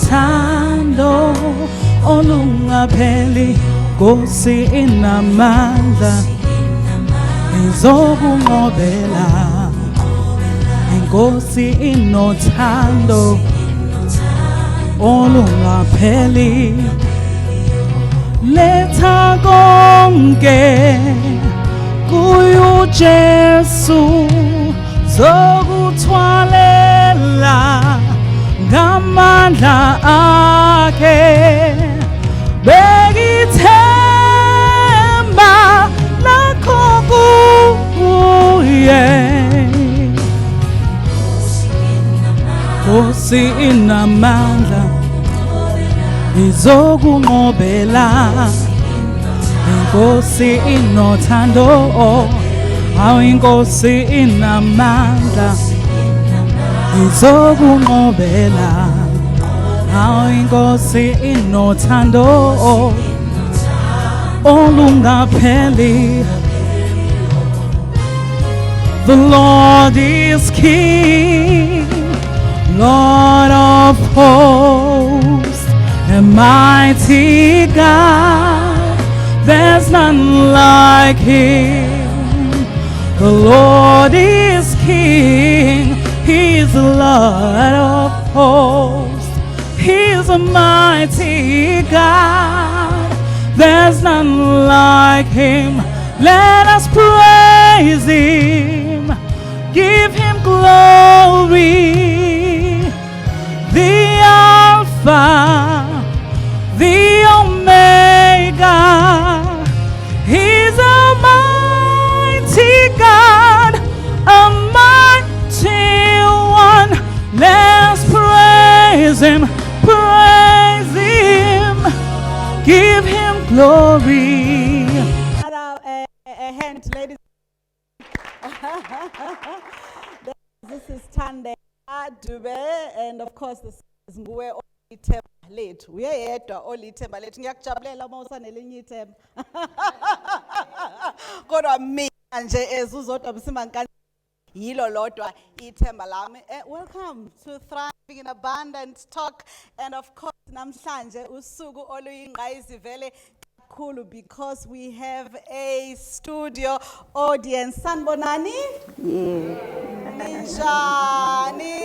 inothando olungapheli Nkosi inamandla izokunqobela Nkosi inothando olungapheli letha konke kuyo Jesu zokuthwalela ngamandla akhe bekithemba lakho kuye Nkosi inamandla izokunqobela Nkosi inothando awu Nkosi inamandla izokunqobela awu Nkosi inothando olungapheli The Lord is King Lord of hosts and mighty God, there's none like him. The Lord is King, he's the Lord of hosts, he's a mighty God, there's none like him. Let us praise him, give him glory. The Alpha, the Omega, he's a mighty God, a mighty one. Let's praise him, give him glory. A hand, ladies. This is Tande Dube, and of course this is Nguwe Olithemba lethu. Uyedwa Olithemba lethu. Ngiyakujabulela uma usanelinye ithemba. Kodwa mina nje ezuzodwa Msimang yilo lodwa ithemba lami. Welcome to Thriving in Abundance Talk, and of course namhlanje usuku oluyingqayizivele cool because we have a studio audience. Sanbonani? Ninjani?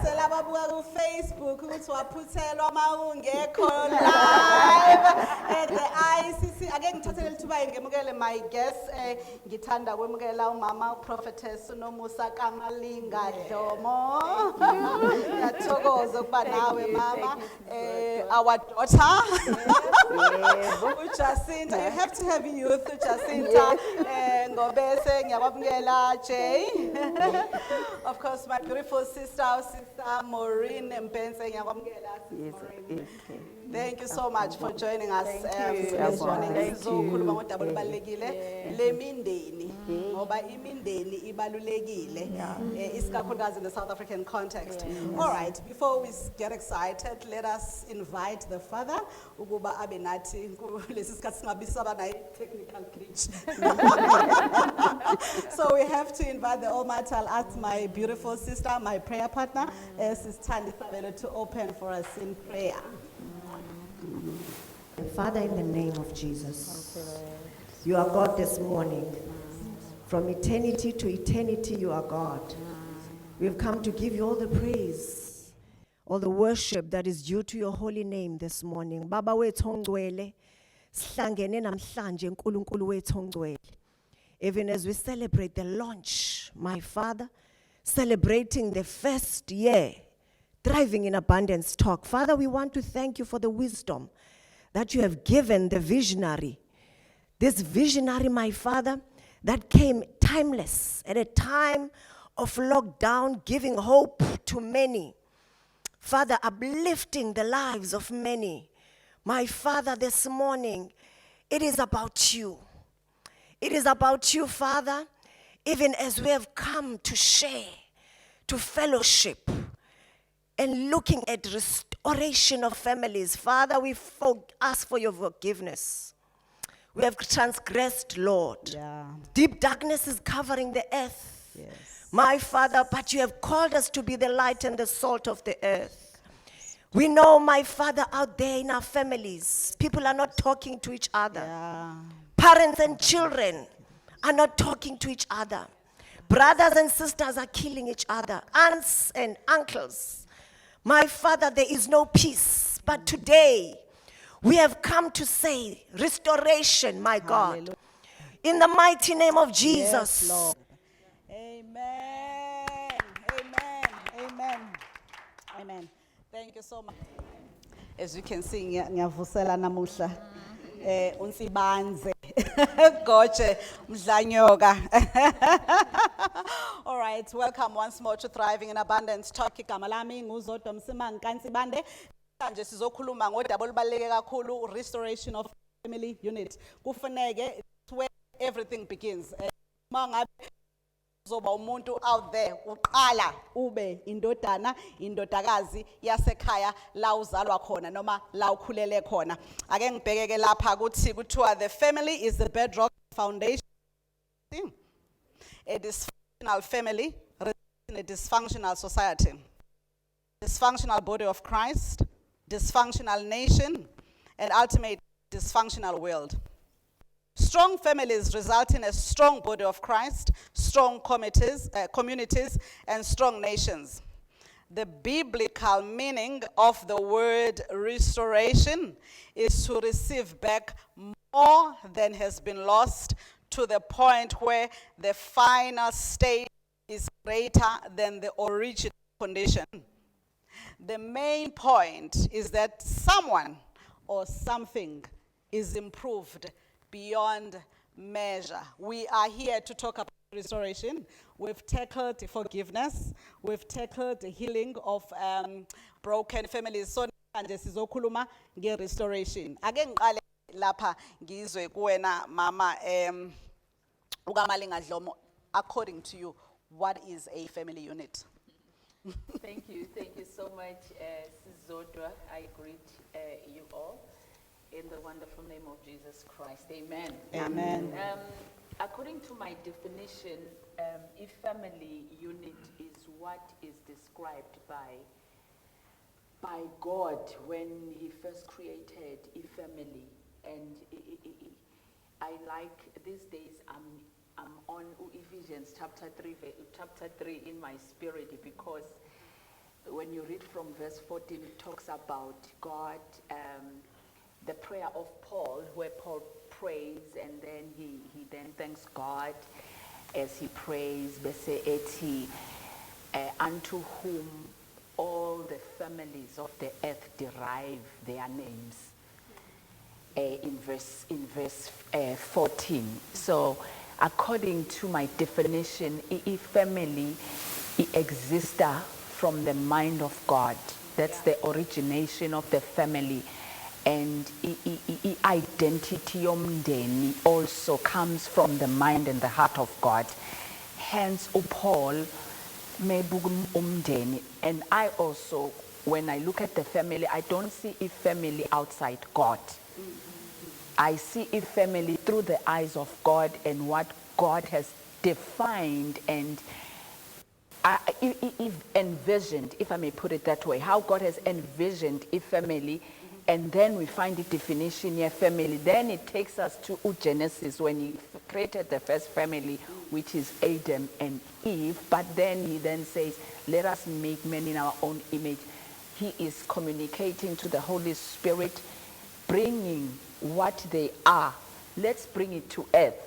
Selababuka ku Facebook ukuthi waphuthelwa mawungekho live at the ICC. Ake ngithathele lithuba ngemukele my guest ngithanda kwemukela umama Prophetess Nomusa Kamalinga Dhlomo. Ngiyathokoza ukuba nawe mama. Our daughter Jacinta, you have to have youth Jacinta Ngobese ngiyakwamukela Jay. Of course my beautiful sister Maureen Mbense ngiyakwamukela. Thank you so much for joining us this morning. Sizokhuluma ngodaba olubalekile lemindeni ngoba imindeni ibalulekile isikakhulukazi in the South African context. All right, before we get excited, let us invite the father ukuba abe nathi kulesi sikhathi singabisaba naye technical glitch. So we have to invite the Almighty. I'll ask my beautiful sister, my prayer partner, Sister Ngobese, to open for us in prayer. Father, in the name of Jesus, you are God this morning. From eternity to eternity, you are God. We've come to give you all the praise, all the worship that is due to your holy name this morning. Baba wethu ongcwele, sihlangene namhlanje uNkulunkulu wethu ongcwele. Even as we celebrate the launch, my Father, celebrating the first year, Thriving in Abundance Talk. Father, we want to thank you for the wisdom that you have given the visionary. This visionary, my Father, that came timeless at a time of lockdown, giving hope to many. Father, uplifting the lives of many. My Father, this morning, it is about you. It is about you, Father, even as we have come to share, to fellowship, and looking at restoration of families. Father, we ask for your forgiveness. We have transgressed, Lord. Yeah. Deep darkness is covering the earth. Yes. My Father, but you have called us to be the light and the salt of the earth. We know, my Father, out there in our families, people are not talking to each other. Yeah. Parents and children are not talking to each other. Brothers and sisters are killing each other. Aunts and uncles. My Father, there is no peace. But today, we have come to say restoration, my God. Hallelujah. In the mighty name of Jesus. Yes, Lord. Amen. Amen. Amen. Amen. Thank you so much. As you can see, ngiyavusela namuhla. Unsibanze. Goche mdlanyoka. All right, welcome once more to Thriving in Abundance. Talk igama lami nguZodwa Msimang KaNsibande. Manje sizokhuluma ngodaba olubaluleke kakhulu, restoration of family unit. Kufanele, it's where everything begins. Mangabe zoba umuntu out there uqala ube indodana indodakazi yasekhaya la uzalwa khona noma la ukhulele khona. Ake ngibhekeke lapha kuthi kuthiwa the family is the bedrock foundation. A dysfunctional family in a dysfunctional society. Dysfunctional body of Christ, dysfunctional nation, and ultimately dysfunctional world. Strong families result in a strong body of Christ, strong communities, and strong nations. The biblical meaning of the word restoration is to receive back more than has been lost, to the point where the final state is greater than the original condition. The main point is that someone or something is improved beyond measure. We are here to talk about restoration. We've tackled forgiveness. We've tackled the healing of broken families. So manje sizokhuluma nge-restoration. Ake ngiqale lapha ngizwe kuwena mama Dhlomo. According to you, what is a family unit? Thank you so much, Zodwa. I greet you all in the wonderful name of Jesus Christ. Amen. Amen. According to my definition, a family unit is what is described by God when He first created a family. And I like these days I'm on Ephesians chapter 3 in my spirit, because when you read from verse 14, it talks about God, the prayer of Paul, where Paul prays and then he then thanks God as he prays, Bese eti, unto whom all the families of the earth derive their names. In verse 14. So according to my definition, a family exists from the mind of God. That's the origination of the family. And identity yomndeni also comes from the mind and the heart of God. Hence, Paul mebukum umndeni. And I also, when I look at the family, I don't see a family outside God. I see a family through the eyes of God and what God has defined and envisioned, if I may put it that way, how God has envisioned a family. And then we find the definition of family. Then it takes us to Genesis, when He created the first family, which is Adam and Eve. But then He then says, let us make men in our own image. He is communicating to the Holy Spirit, bringing what they are. Let's bring it to earth.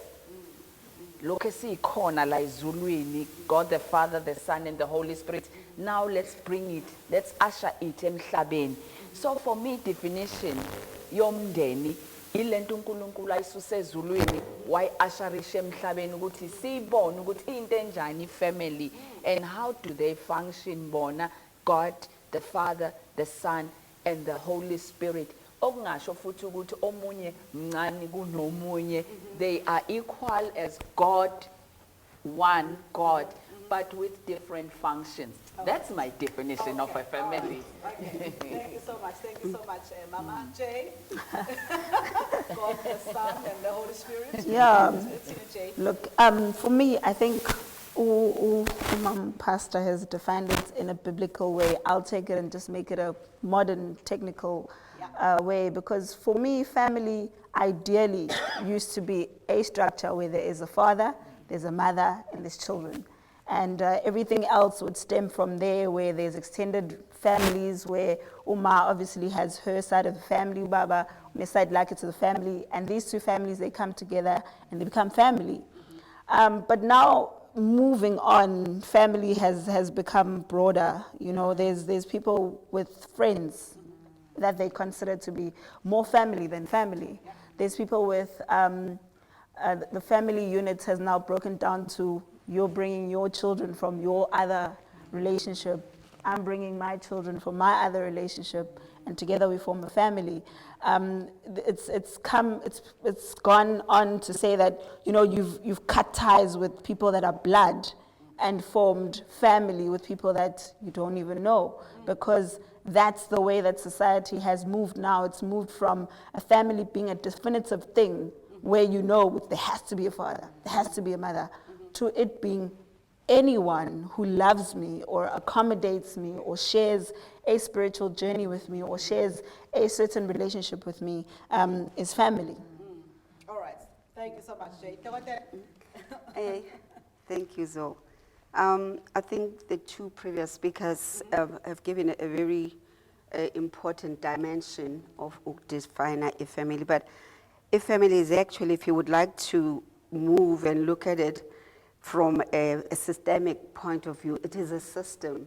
Look, see, corner like Zuluini, God the Father, the Son, and the Holy Spirit. Now let's bring it. Let's usher it emhlabeni. So for me, definition yomndeni ilento uNkulunkulu ayisuse ezulwini why asharishe emhlabeni ukuthi sibone ukuthi into enjani family and how do they function bona, God the Father, the Son, and the Holy Spirit. Okungasho futhi ukuthi omunye mncane kunomunye, they are equal as God, one God, but with different functions. That's my definition of a family. Okay. Thank you so much, Mama Jay. God the Son and the Holy Spirit. Yeah. It's you, Jay. Look, for me, I think Mom Pastor has defined it in a biblical way. I'll take it and just make it a modern, technical way. Because for me, family ideally used to be a structure where there is a father, there's a mother, and there's children. And everything else would stem from there, where there's extended families, where Uma obviously has her side of the family, Baba, on his side like it's the family, and these two families, they come together and they become family. But now, moving on, family has become broader. You know, there's people with friends that they consider to be more family than family. There's people with, the family unit has now broken down to you're bringing your children from your other relationship, I'm bringing my children from my other relationship, and together we form a family. It's gone on to say that, you know, you've cut ties with people that are blood and formed family with people that you don't even know, because that's the way that society has moved now. It's moved from a family being a definitive thing where you know there has to be a father, there has to be a mother, to it being anyone who loves me or accommodates me or shares a spiritual journey with me or shares a certain relationship with me is family. All right. Thank you so much, Jay. Hey, thank you, Zo. I think the two previous speakers have given a very important dimension of define a family. But a family is actually, if you would like to move and look at it from a systemic point of view, it is a system.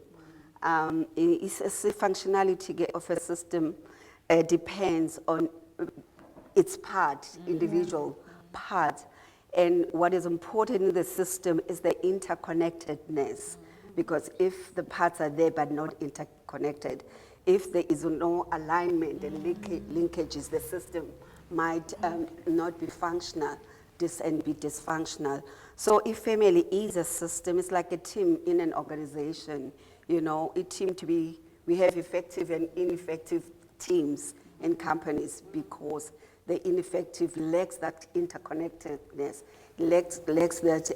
It's a functionality of a system depends on its part, individual part. And what is important in the system is the interconnectedness, because if the parts are there but not interconnected, if there is no alignment and linkages, the system might not be functional and be dysfunctional. So if family is a system, it's like a team in an organization. You know, we have effective and ineffective teams in companies because the ineffective lacks that interconnectedness, lacks that,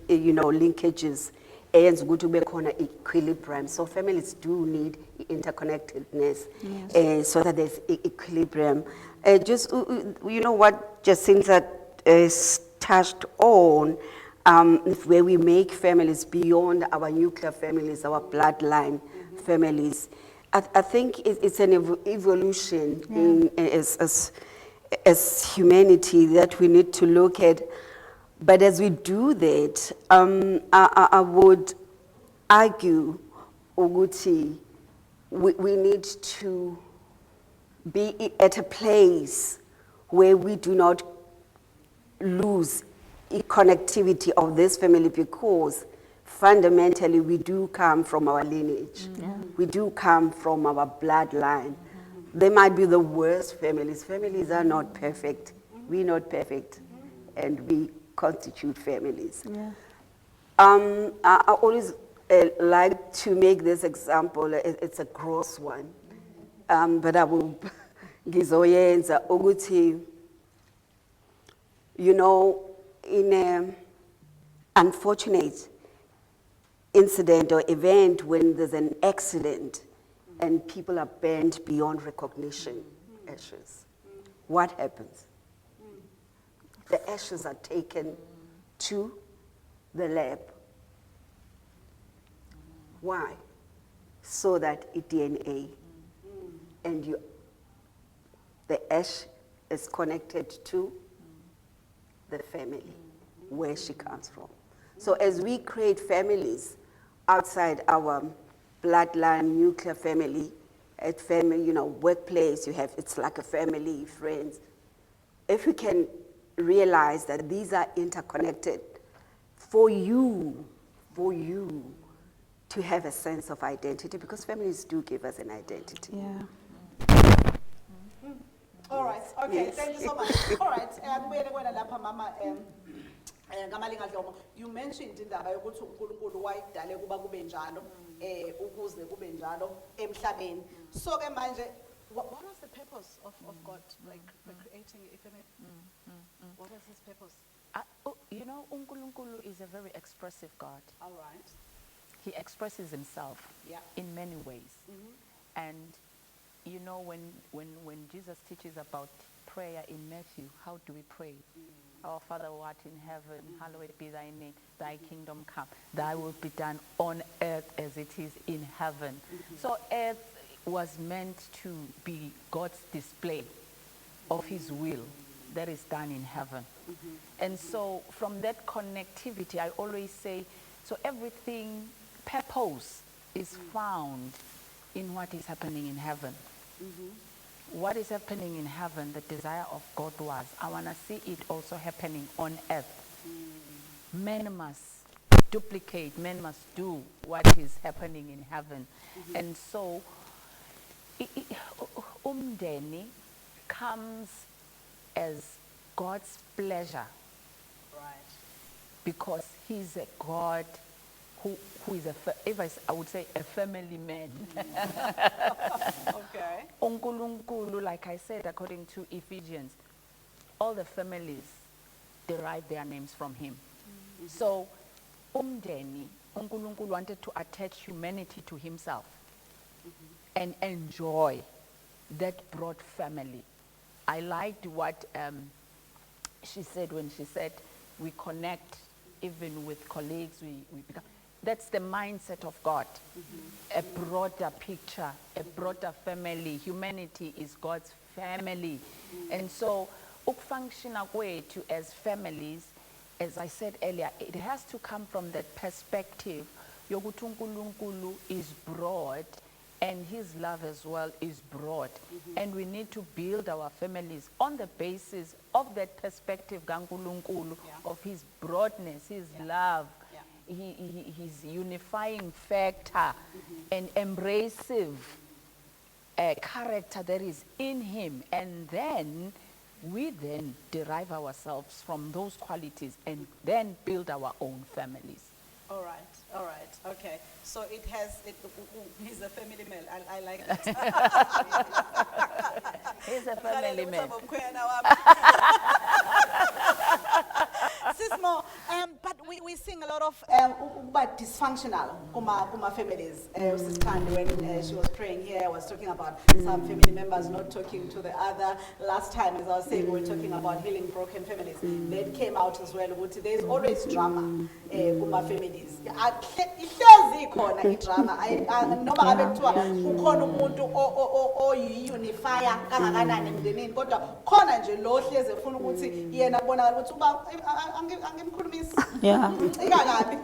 linkages, and good equilibrium. So families do need interconnectedness, yes, so that there's equilibrium. You know what Jacinta touched on, where we make families beyond our nuclear families, our bloodline families. I think it's an evolution as humanity that we need to look at. But as we do that, I would argue, Uguti, we need to be at a place where we do not lose connectivity of this family, because fundamentally we do come from our lineage. We do come from our bloodline. They might be the worst families. Families are not perfect. We're not perfect, and we constitute families. I always like to make this example. It's a gross one, but I will gizoyenza ukuthi, you know, in an unfortunate incident or event, when there's an accident and people are burned beyond recognition, ashes, what happens? The ashes are taken to the lab. Why? So that it DNA and the ash is connected to the family where she comes from. So as we create families outside our bloodline, nuclear family, at family, workplace, it's like a family, friends. If we can realize that these are interconnected, for you to have a sense of identity, because families do give us an identity. All right, okay, Yes. thank you so much. All right, Mama, Dhlomo, you mentioned indaba yokuthi uNkulunkulu wayidale kuba kube njalo ukuze kube njalo emhlabeni. So ke manje, what was the purpose of God, like for creating a family? What was his purpose? You know, uNkulunkulu is a very expressive God. All right. He expresses himself Yeah. in many ways. And you know, when Jesus teaches about prayer in Matthew, how do we pray? Our Father who art in heaven, hallowed be thy name, thy kingdom come, thy will be done on earth as it is in heaven. So earth was meant to be God's display of his will that is done in heaven. And so from that connectivity, I always say, so everything, purpose is found in what is happening in heaven. What is happening in heaven, the desire of God was, I want to see it also happening on earth. Men must duplicate, men must do what is happening in heaven. And so, umdeni comes as God's pleasure. Right. Because he's a God who is I would say a family man. Okay. uNkulunkulu, like I said, according to Ephesians, all the families derive their names from him. So, umdeni, uNkulunkulu wanted to attach humanity to himself and enjoy that broad family. I liked what she said when she said, we connect even with colleagues, we become. That's the mindset of God. A broader picture, a broader family. Humanity is God's family. And so, ukufunctiona kwethu as families, as I said earlier, it has to come from that perspective. Yokuthi uNkulunkulu is broad, and his love as well is broad. And we need to build our families on the basis of that perspective, kaNkulunkulu, of his broadness, his love, his unifying factor, and embracive character that is in him. And then we then derive ourselves from those qualities and then build our own families. All right, okay. So he's a family man. I like that. He's a family man. Sismo, but we sing a lot of about dysfunctional kuma families. Sis Kandi, when she was praying here, was talking about some family members not talking to the other. Last time, as I was saying, we were talking about healing broken families. That came out as well. There's always drama kuma families. Ihlezi khona idrama. Noma ngabe kuthiwa ukhona umuntu oyi-unifier kangakanani emndenini, kodwa khona nje lo hlezi efuna ukuthi yena abonakala ukuthi uba angimkhulumisi. Yeah. Ingakabi.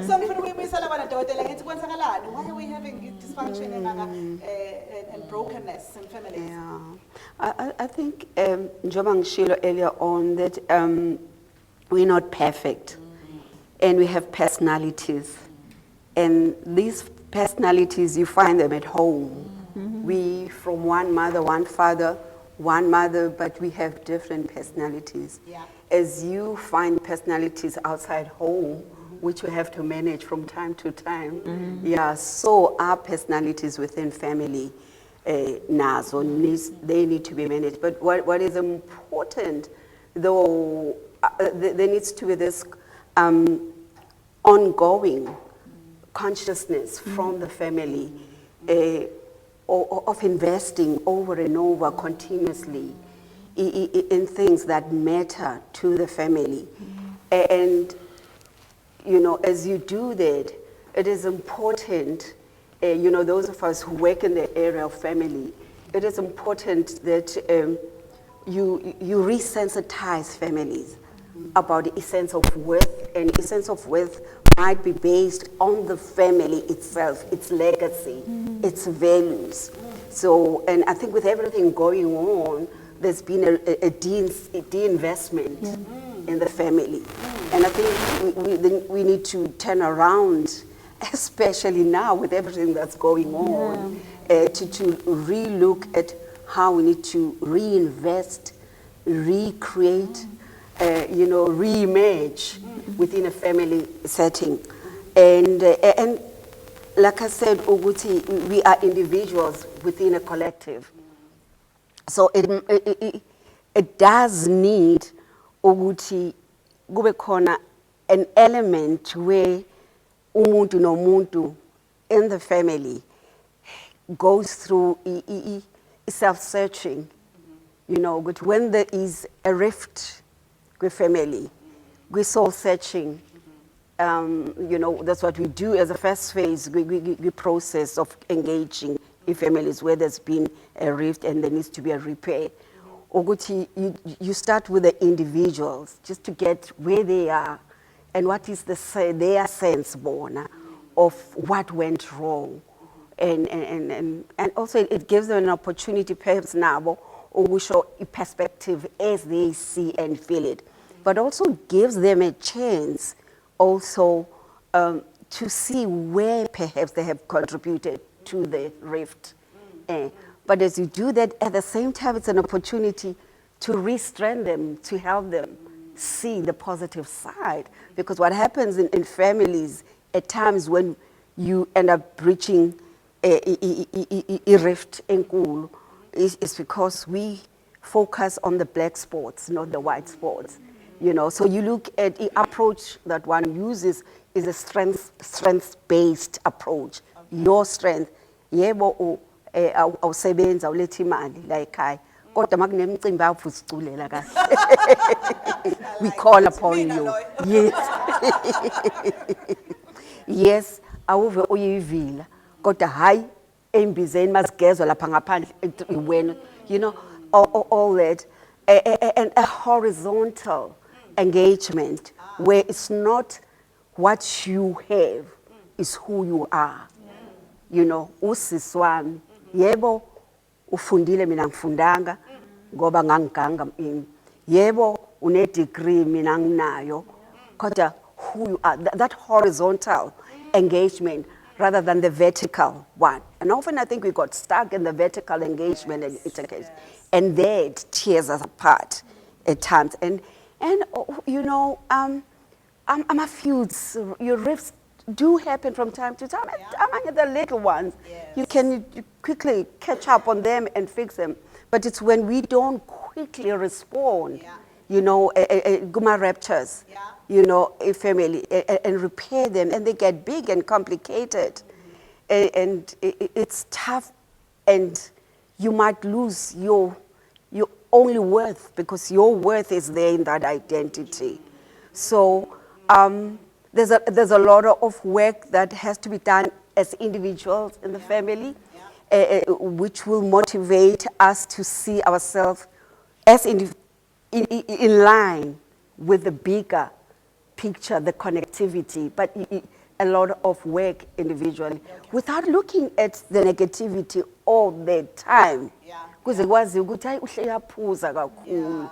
So ngifuna ukuyibuyisela abana dokotela ngithi kwenzakalani? Why are we having dysfunction and brokenness in families? Yeah, I think njengoba ngishilo earlier on that we're not perfect, and we have personalities, and these personalities you find them at home. We from one mother, one father, one mother, but we have different personalities. Yeah. As you find personalities outside home, which we have to manage from time to time. Yeah, so our personalities within family, nazo they need to be managed. But what is important, though, there needs to be this ongoing consciousness from the family of investing over and over continuously in things that matter to the family. And, you know, as you do that, it is important, you know, those of us who work in the area of family, it is important that you resensitize families about the essence of worth, and essence of worth might be based on the family itself, its legacy, its values. So, and I think with everything going on, there's been a de-investment in the family. And I think we need to turn around, especially now with everything that's going on, to re-look at how we need to reinvest, recreate, you know, re-image within a family setting. And like I said, Uguti, we are individuals within a collective. So it does need ukuthi kube khona an element where umuntu nomuntu in the family goes through self-searching. You know, but when there is a rift with family, we're soul-searching. You know, that's what we do as a first phase. We process of engaging in families where there's been a rift and there needs to be a repair. Oguti, you start with the individuals just to get where they are and what is their sense born of what went wrong. And also it gives them an opportunity perhaps now or we show a perspective as they see and feel it. But also gives them a chance also to see where perhaps they have contributed to the rift. But as you do that, at the same time, it's an opportunity to restrain them, to help them see the positive side. Because what happens in families at times when you end up reaching a rift in Kulu is because we focus on the black spots, not the white spots. You know, so you look at the approach that one uses is a strength-based approach. Your strength, yebo awusebenza uletha imali la ekhaya kodwa makunemicimbi yakho usiculela kahle. We call upon you. Yes. Yes, awuve uyivila kodwa hayi embizeni masigezwa lapha ngaphandle wena, you know, all that, and a horizontal engagement where it's not what you have, it's who you are. You know, usisi wami yebo ufundile mina ngifundanga ngoba ngangiganga yebo une degree mina nginayo kodwa who you are, that horizontal engagement rather than the vertical one. And often I think we got stuck in the vertical engagement and integration, and that tears us apart at times. And you know, I'm a few your rifts do happen from time to time. Among the little ones, you can quickly catch up on them and fix them. But it's when we don't quickly respond, you know, guma raptures, you know, a family, and repair them, and they get big and complicated. And it's tough, and you might lose your only worth because your worth is there in that identity. So there's a lot of work that has to be done as individuals in the family, which will motivate us to see ourselves as in line with the bigger picture, the connectivity, but a lot of work individually without looking at the negativity all the time. Kuze kwazi ukuthi hayi uhle yaphuza kakhulu.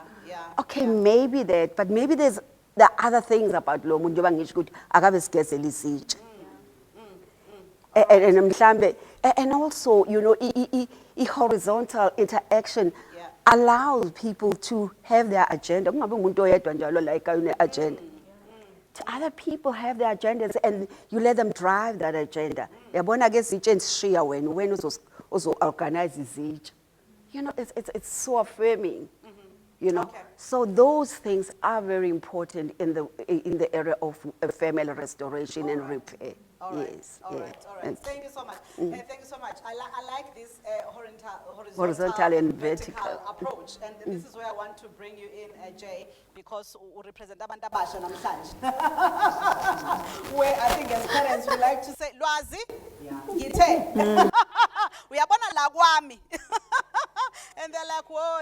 Okay, maybe that, but maybe there's the other things about lo muntu njengoba ngisho ukuthi akabe sigezela isitsha. And mhlambe, and also, you know, horizontal interaction allows people to have their agenda. Kungabe umuntu oyedwa njalo like une agenda. Other people have their agendas and you let them drive that agenda. Yabona ke izitsha ensishiya wena uzo organize izitsha. You know, it's so affirming. You know, so those things are very important in the area of family restoration and repair. All right. Yes, All yeah. right. Thank you so much. Thank you so much. I like this Horizontal and vertical approach, and this is where I want to bring you in, Jay, because we represent abantu abasha namhlanje. Where I think as parents we like to say, Lwazi, ngithe. Uyabona la kwami. And they're like, whoa,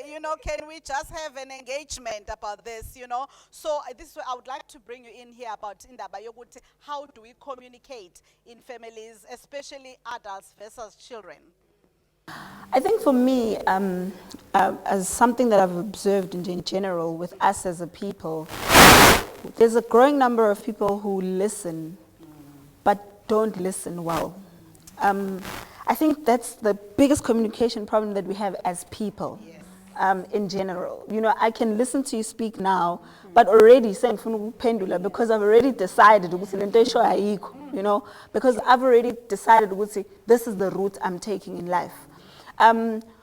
you know, can we just have an engagement about this, you know? So this is where I would like to bring you in here about indaba yokuthi, how do we communicate in families, especially adults versus children? I think for me, as something that I've observed in general with us as a people, there's a growing number of people who listen, but don't listen well. I think that's the biggest communication problem that we have as people, in general. You know, I can listen to you speak now, but already saying pendula because I've already decided, you know, because I've already decided this is the route I'm taking in life.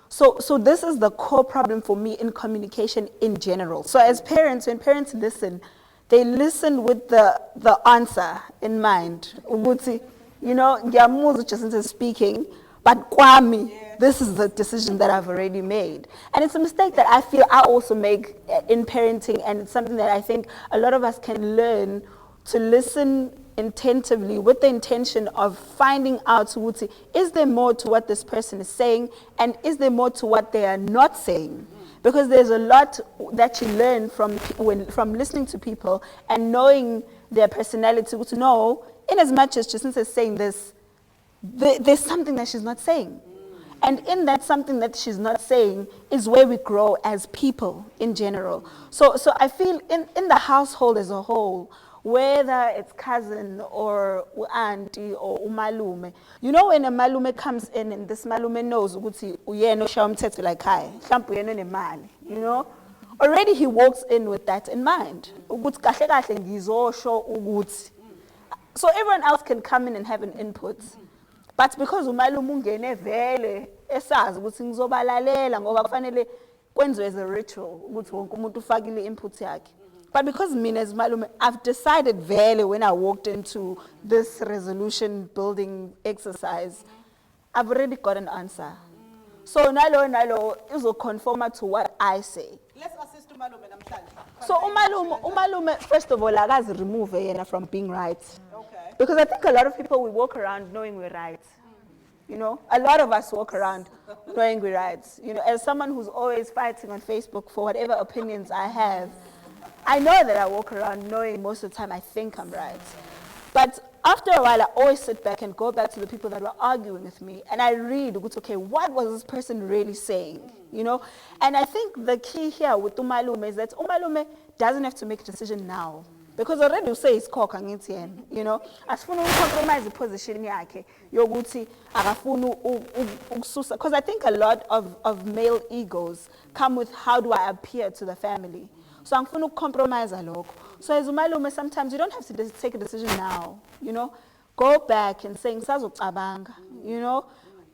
So this is the core problem for me in communication in general. So as parents, when parents listen, they listen with the answer in mind. Ukuthi, ngiyamuzwa Jacinta speaking, but kwami, this is the decision that I've already made. And it's a mistake that I feel I also make in parenting, and it's something that I think a lot of us can learn to listen attentively with the intention of finding out, ukuthi, is there more to what this person is saying, and is there more to what they are not saying? Because there's a lot that you learn from listening to people and knowing their personality, to know, in as much as Jacinta is saying this, there's something that she's not saying. And in that something that she's not saying is where we grow as people in general. So I feel in the household as a whole, whether it's cousin or auntie or umalume, when a malume comes in and this malume knows ukuthi uyena oshaya umthetho like hi, mhlawumbe uyena onemali, already he walks in with that in mind. Ukuthi kahle kahle ngizosho ukuthi. So everyone else can come in and have an input. But because umalume ungene vele esazi ukuthi ngizobalalela ngoba kufanele kwenziwe as a ritual ukuthi wonke umuntu ufakile input yakhe. But because mina as malume, I've decided vele when I walked into this resolution building exercise, I've already got an answer. So nalo uzoconforma to what I say. Let's assist umalume namhlanje. So umalume first of all akazi remove yena from being right. Okay. Because I think a lot of people we walk around knowing we're right. A lot of us walk around knowing we're right. As someone who's always fighting on Facebook for whatever opinions I have, I know that I walk around knowing most of the time I think I'm right. But after a while, I always sit back and go back to the people that were arguing with me, and I read, okay, what was this person really saying? And I think the key here with umalume is that umalume doesn't have to make a decision now. Because already you say it's cock and it's asifuna uncompromise position yakhe yokuthi akafuna ukususa, because I think a lot of male egos come with how do I appear to the family. So I'm going to compromise aloko. So as umalume, sometimes you don't have to take a decision now. Go back and say ngisazocabanga.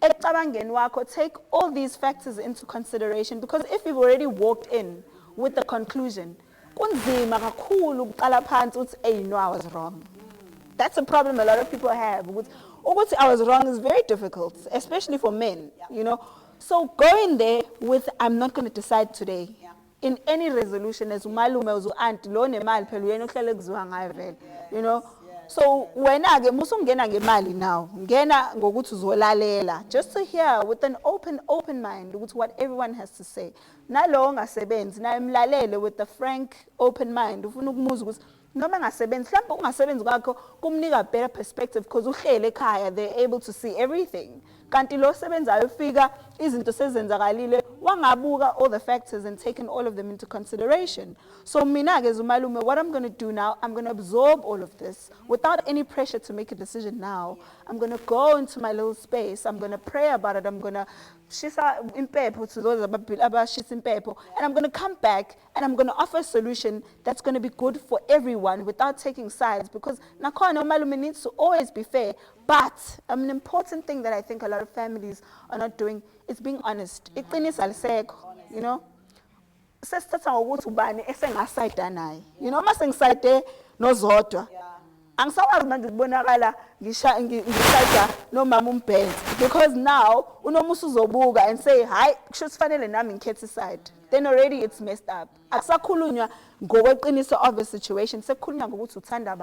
Ekucabangeni wakho, take all these factors into consideration, because if you've already walked in with the conclusion, kunzima kakhulu ukuqala phansi uthi hey, I was wrong. That's a problem a lot of people have. Ukuthi I was wrong is very difficult, especially for men. So going there with I'm not going to decide today. In any resolution, as umalume as auntie lo nemali phela uyena ohlele kuziwa ngayo vele, so wena ke musungena ngemali now ngena ngokuthi uzolalela just to hear with an open mind with what everyone has to say. Nalo ongasebenzi na emlalele with the frank open mind ufuna ukumuzwa ukuthi noma ngasebenzi mhlawumbe ungasebenzi kwakho kumnika better perspective because uhlele ekhaya they're able to see everything. Kanti lo sebenzayo ufika izinto sezenzakalile wangabuka all the factors and taken all of them into consideration. So mina ke umalume, what I'm going to do now, I'm going to absorb all of this without any pressure to make a decision now. I'm going to go into my little space. I'm going to pray about it. I'm going to shisa impepho to those abashisa impepho, and I'm going to come back and I'm going to offer a solution that's going to be good for everyone without taking sides, because nakhona umalume needs to always be fair. But an important thing that I think a lot of families are not doing is being honest. Iqiniso alisekho, sesithatha ngokuthi ubani esengasayida naye. Mase ngisayide noZodwa. Angisawazi manje ukubonakala ngisayida nomama uMbense, because now uNomusa uzobuka and say hayi kusho sifanele nami ngikhethe side. Then already it's messed up. Akusakhulunywa ngokweqiniso of the situation. Sekukhulunywa ngokuthi uthanda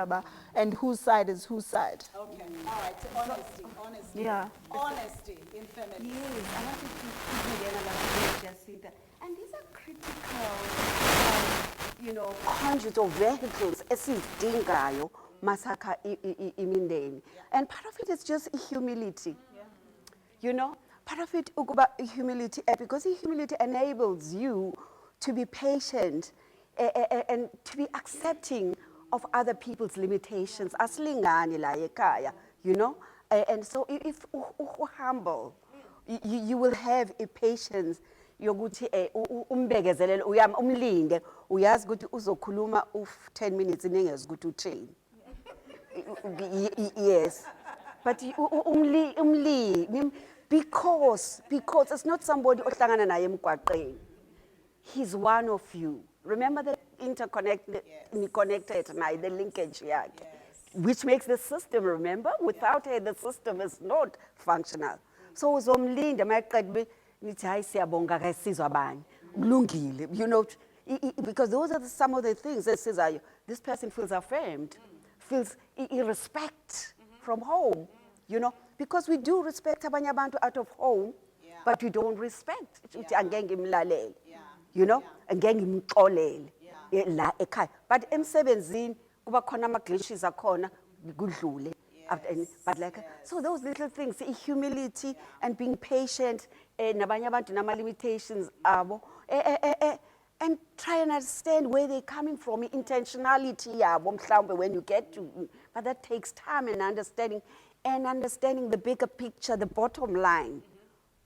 ba and whose side is whose side. Okay. All right. Honesty. Yeah. Honesty in family. Yes, I wanted to put together like Jacinta. And these are critical, Conduit of vehicles esizidingayo masakha imindeni. And part of it is just humility. Part of it ukuba humility, because humility enables you to be patient and to be accepting of other people's limitations. Asilingani la ekhaya, and so if humble, you will have a patience. Yokuthi umbekezelele umlinde uyazi ukuthi uzokhuluma 10 minutes ningezi ukuthi utrain. Yes, but Because it's not somebody ohlangana naye emgwaqeni. He's one of you. Remember the connected, the linkage yakhe, which makes the system, remember? Without her, the system is not functional. So uzomlinda mayiqedwe nithi hayi siyabonga ke sizwa bani. Kulungile, you know, because those are some of the things that says this person feels affirmed, feels respect from home, you know, because we do respect abanye abantu out of home, but we don't respect. Angeke ngimlalele. You know, angeke ngimxolele la ekhaya. But emsebenzini kuba khona ama glitches akhona kudlule. But like, so those little things, humility and being patient, nabanye abantu nama limitations abo, and try and understand where they're coming from, intentionality yabo mhlawumbe when you get to, but that takes time and understanding the bigger picture, the bottom line.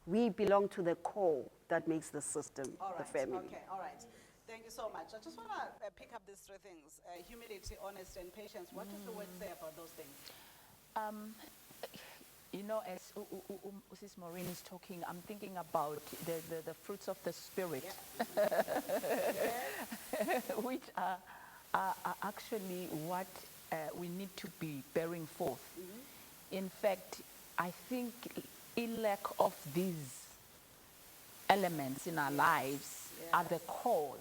We belong to the core that makes the system, the family. Okay, all right. Thank you so much. I just want to pick up these three things, humility, honesty, and patience. What does the word say about those things? You know, as Sis Maureen is talking, I'm thinking about the fruits of the Spirit, which are actually what we need to be bearing forth. In fact, I think a lack of these elements in our lives are the cause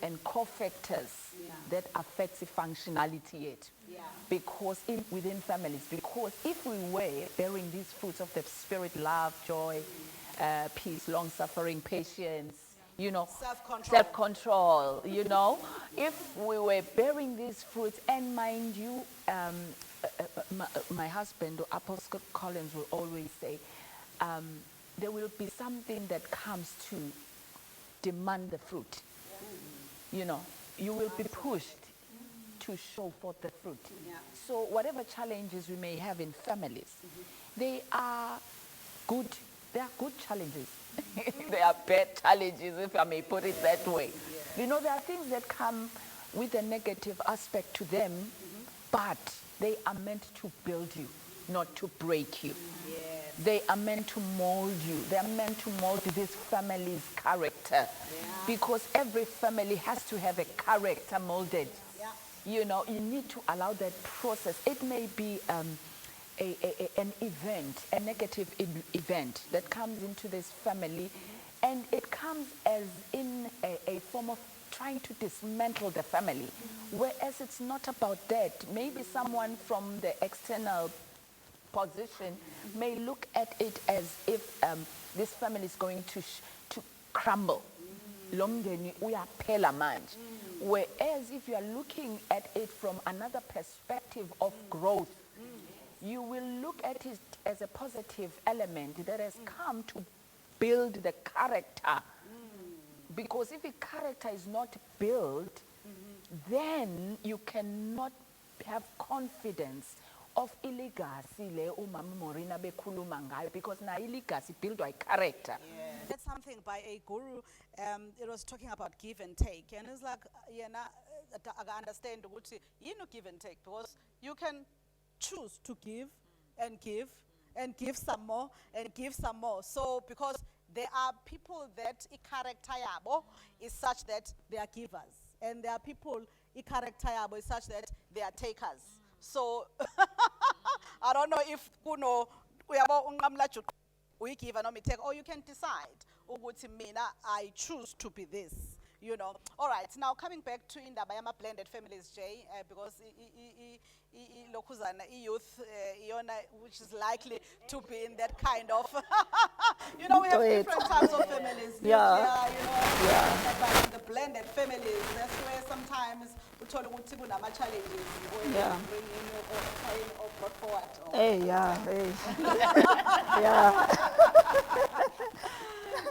and co-factors that affect the functionality yet. Because within families, because if we were bearing these fruits of the Spirit, love, joy, peace, long-suffering, patience, you know, self-control, you know, if we were bearing these fruits, and mind you, my husband, Apostle Collins, will always say, there will be something that comes to demand the fruit. You know, you will be pushed to show forth the fruit. So whatever challenges we may have in families, they are good challenges. They are bad challenges, if I may put it that way. You know, there are things that come with a negative aspect to them, but they are meant to build you, not to break you. They are meant to mold you. They are meant to mold this family's character. Because every family has to have a character molded. You know, you need to allow that process. It may be an event, a negative event that comes into this family, and it comes as in a form of trying to dismantle the family. Whereas it's not about that. Maybe someone from the external position may look at it as if this family is going to crumble. Lomndeni uyaphela manje. Whereas if you are looking at it from another perspective of growth, you will look at it as a positive element that has come to build the character. Because if the character is not built, then you cannot have confidence of legacy le umama Maureen bekhuluma ngayo, because na legacy built by character. That's something by a guru. It was talking about give and take, and it's like, I understand what you know, give and take, because you can choose to give and give some more and give some more. So because there are people that character yabo is such that they are givers, and there are people character yabo is such that they are takers. So I don't know if kuno uyabo unqamla juqu we give and we take, or you can decide ukuthi mina I choose to be this, you know. All right, now coming back to indaba yama blended families, Jay, because lokhuzana youth iyona which is likely to be in that kind of you know, we have different types of families. Nuclear, you know, but in the blended families, that's where sometimes we talk about kunama challenges when you bring in or trying or brought forward.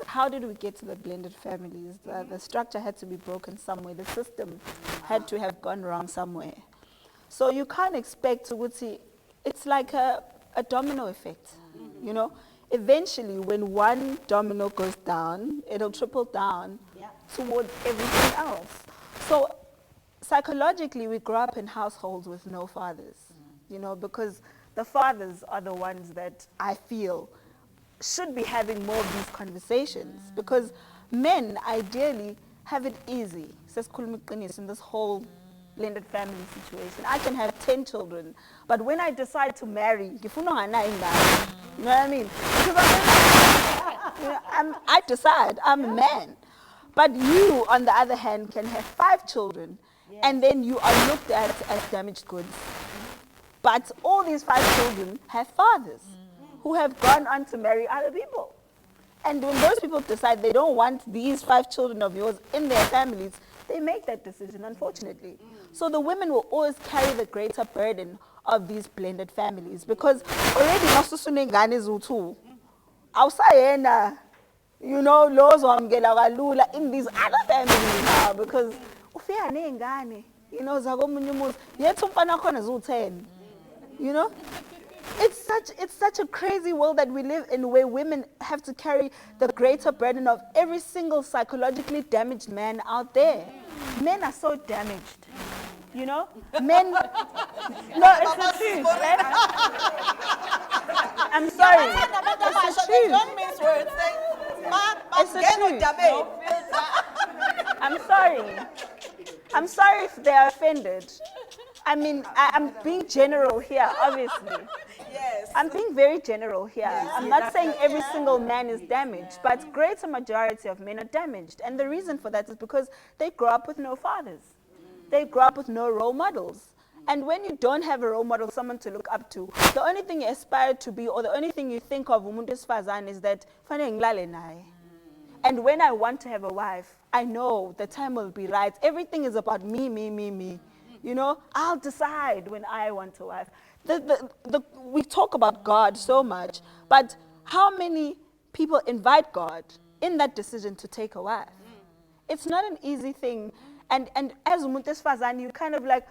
How did we get to the blended families? The structure had to be broken somewhere. The system had to have gone wrong somewhere. So you can't expect to see, it's like a domino effect, you know. Eventually, when one domino goes down, it'll trickle down towards everything else. So psychologically, we grow up in households with no fathers, you know, because the fathers are the ones that I feel should be having more of these conversations because men ideally have it easy. In this whole blended family situation. I can have 10 children, but when I decide to marry, you know what I mean? Because I decide, I'm a man. But you, on the other hand, can have 5 children, and then you are looked at as damaged goods. But all these 5 children have fathers who have gone on to marry other people. And when those people decide they don't want these 5 children of yours in their families, they make that decision, unfortunately. So the women will always carry the greater burden of these blended families because already you know, laws in these other families now because you know, 10. You know? It's such a crazy world that we live in where women have to carry the greater burden of every single psychologically damaged man out there. Men are so damaged. You know? Men... No, it's the truth. I'm sorry. It's the truth. Don't mince words. It's the truth. I'm sorry. I'm sorry if they're offended. I mean, I'm being general here, obviously. Yes. I'm being very general here. I'm not saying every single man is damaged, but greater majority of men are damaged. And the reason for that is because they grow up with no fathers. They grow up with no role models. And when you don't have a role model, someone to look up to, the only thing you aspire to be or the only thing you think of is that and when I want to have a wife, I know the time will be right. Everything is about me, me, me, me. You know, I'll decide when I want a wife. We talk about God so much, but how many people invite God in that decision to take a wife? It's not an easy thing. And as umuntu wesifazane, you kind of like,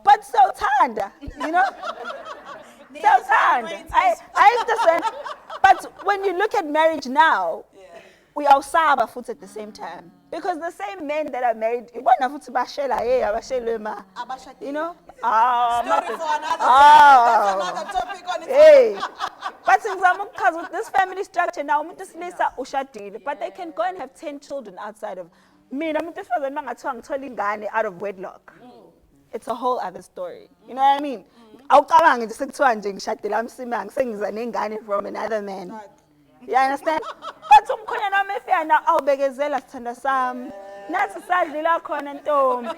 but so tanda, you know? So tanda. I understand. But when you look at marriage now, we are saba foot at the same time. Because the same men that are married, you know? Story for another topic on its Hey. But because with this family structure now, but they can go and have 10 children outside of me. Out of wedlock. It's a whole other story. You know what I mean? Dhlomo Msimang from another man. You understand? But umkhona noma efika na awubekezela sithanda sami. Nathi sadlila khona ntombi.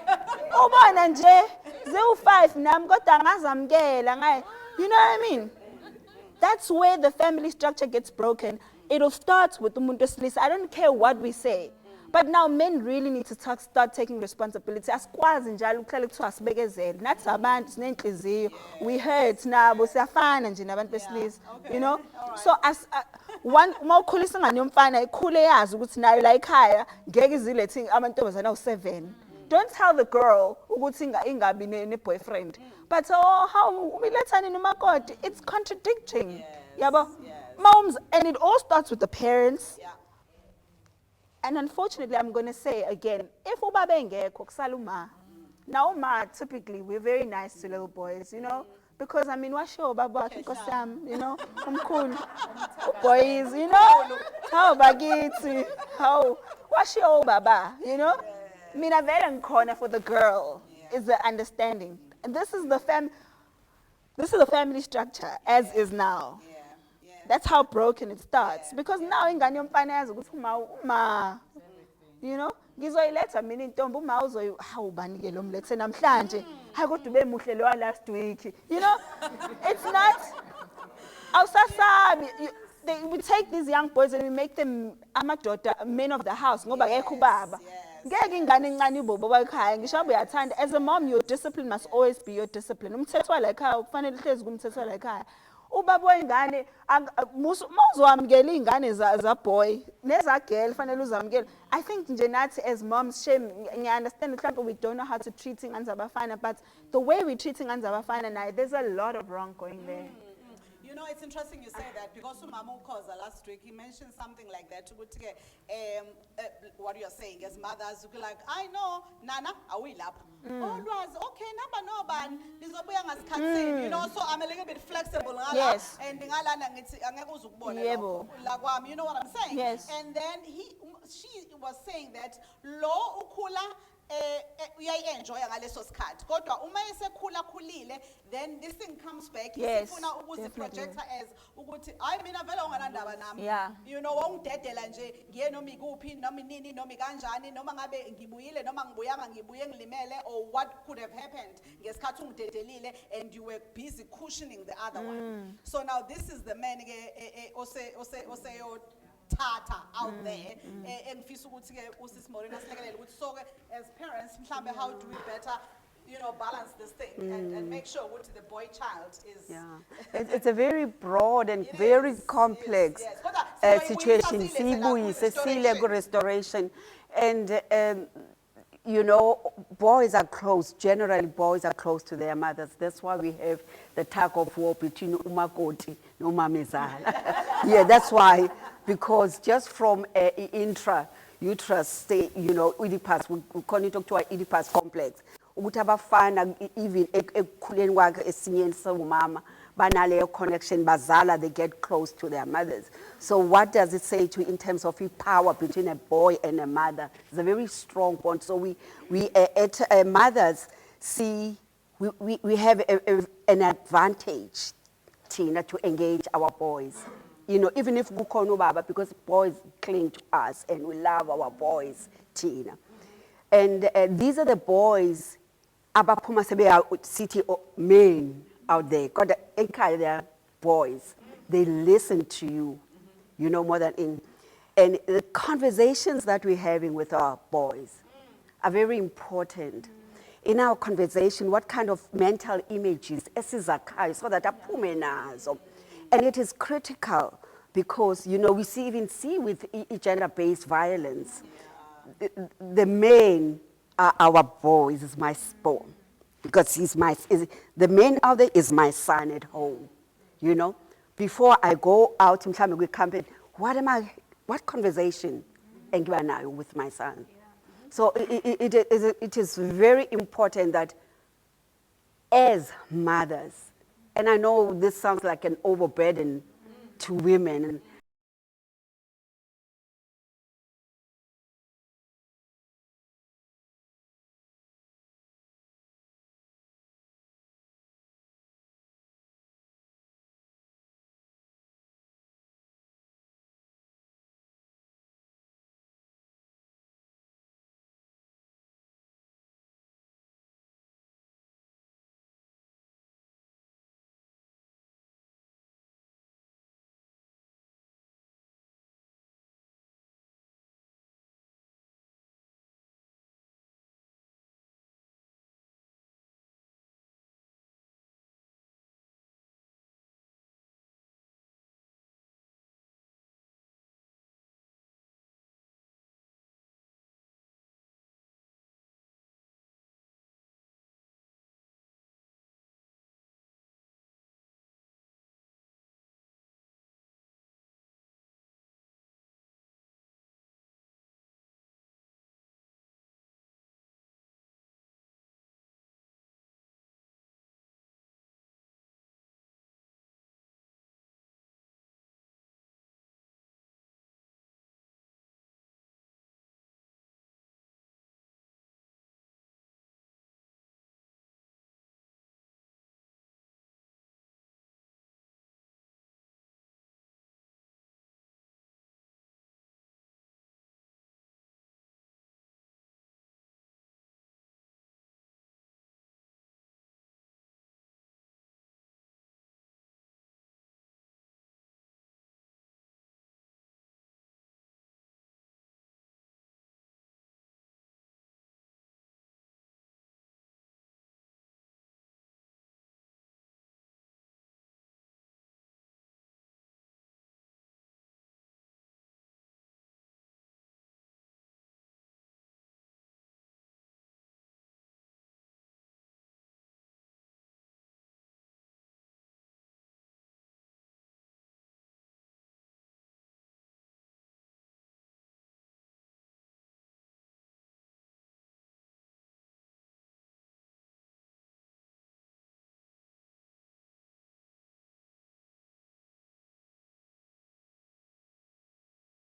Ubona nje ziwu5 nami kodwa ngazamkela ngaye. You know what I mean? That's where the family structure gets broken. It'll start with umuntu wesilisa. I don't care what we say. But now men really need to start taking responsibility. Asikwazi njalo ukuhlala kuthiwa sibekezele. Nathi abantu sinenhliziyo. We hurt nabo siyafana nje nabantu besilisa. You know? So as one mawukhulisa ingane yomfana ikhule yazi ukuthi nayo la ekhaya ngeke izilethe amantombazana awu7. Don't tell the girl ukuthi ingabi ne-boyfriend. But how umilethani nomakoti? It's contradicting. Yabo? Moms, and it all starts with the parents. Yeah. And unfortunately, I'm going to say again, if ubaba engekho kusala uma. Now uma, typically, we're very nice to little boys, you know? Because, I mean, washo baba kikosam, you know? Umkhulu. Boys, you know? How bagiti? How? Washo baba, you know? Mina vele corner for the girl is the understanding. And this is the family structure as is now. That's how broken it starts. Because now ingane yomfana yazi ukuthi uma you know ngizoyiletha mina intombi uma hawubani ke lo mlethe namhlanje hayi kodwa ube muhle lo last week, you know. It's not awusasabi. We take these young boys and we make them amadoda, men of the house ngoba akekho ubaba. Ngeke ingane encane ibobo bayikhaya ngisho uyathanda. As a mom, your discipline must always be your discipline. Umthetho wala ekhaya kufanele uhlezi kumthetho wala ekhaya. Ubaba wengane mawuzwamkela ingane za boy neza girl fanele uzamkela. I think nje nathi as moms shame I understand mhlawumbe we don't know how to treat ingane zabafana, but the way we treat ingane zabafana now, there's a lot of wrong going there. You know, know, it's interesting you say that because Umama Ukoza last week, he mentioned something like that. What you're saying as mothers, you're like, I know, Nana, are we lap? Always, okay, number no ban, this you know, so I'm a little bit flexible. Yes. And you know what I'm saying? Yes. And then she was saying that lo ukula uyayenjoy ngaleso sikhathi kodwa uma esekhula khulile then this thing comes back Yes, sifuna ukuzi definitely. project her as ukuthi hayi mina vele unganandaba nami Yeah. you know wongidedela nje ngiye noma ikuphi noma inini noma kanjani noma ngabe ngibuyile noma ngibuyanga ngibuye ngilimele or what could have happened ngesikhathi ungidedelile and you were busy cushioning the other one. So now this is the man oseyo tata out there engifisa ukuthi ke usisi Maureen asilekelele ukuthi so as parents mhlambe how do we better balance this thing and make sure what the boy child is. It's a very broad and very complex situation. Sibuyi restoration and you know, boys are close. Generally, boys are close to their mothers. That's why we have the tug of war between umakoti and umamezala. Yeah, that's why. Because just from intra-uterus state, you know, Oedipus, we call it to our Oedipus complex. Ukuthi abafana even ekukhuleni kwakhe esinyeni sewumama banaleyo connection bazala, they get close to their mothers. So what does it say to in terms of power between a boy and a mother? It's a very strong bond. So we at mothers see we have an advantage, Tina, to engage our boys. You know, even if kukhona ubaba, because boys cling to us and we love our boys, Tina. And these are the boys, abaphuma sebe city men out there. God, they are boys. They listen to you, you know, more than in. And the conversations that we're having with our boys are very important. In our conversation, what kind of mental images esizakhayo so that aphume nazo. And it is critical because, you know, we even see with gender-based violence, the men are our boys, is my spawn. Because the man out there is my son at home, you know. Before I go out in with campaign, what conversation am I with my son? So it is very important that as mothers, and I know this sounds like an overburden to women,